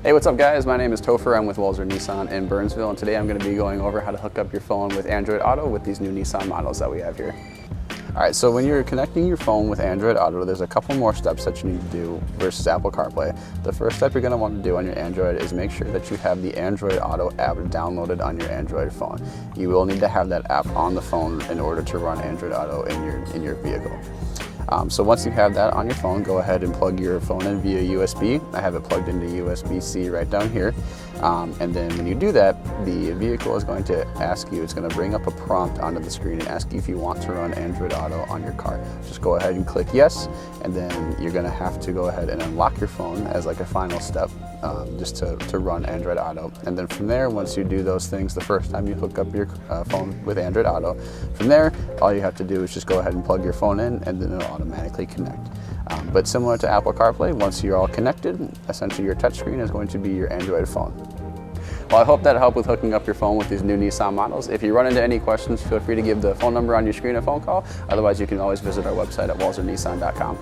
Hey, what's up guys? My name is Topher. I'm with Walser Nissan in Burnsville, and today I'm going to be going over how to hook up your phone with Android Auto with these new Nissan models that we have here. Alright, so when you're connecting your phone with Android Auto, there's a couple more steps that you need to do versus Apple CarPlay. The first step you're going to want to do on your Android is make sure that you have the Android Auto app downloaded on your Android phone. You will need to have that app on the phone in order to run Android Auto in your vehicle. So once you have that on your phone, go ahead and plug your phone in via USB. I have it plugged into USB-C right down here. And then when you do that, the vehicle is going to ask you, it's going to bring up a prompt onto the screen and ask you if you want to run Android Auto on your car. Just go ahead and click yes, and then you're going to have to go ahead and unlock your phone as like a final step, just to run Android Auto. And then from there, once you do those things the first time you hook up your phone with Android Auto, from there, all you have to do is just go ahead and plug your phone in, and then it'll automatically connect. But similar to Apple CarPlay, once you're all connected, essentially your touchscreen is going to be your Android phone. Well, I hope that helped with hooking up your phone with these new Nissan models. If you run into any questions, feel free to give the phone number on your screen a phone call. Otherwise, you can always visit our website at walsernissan.com.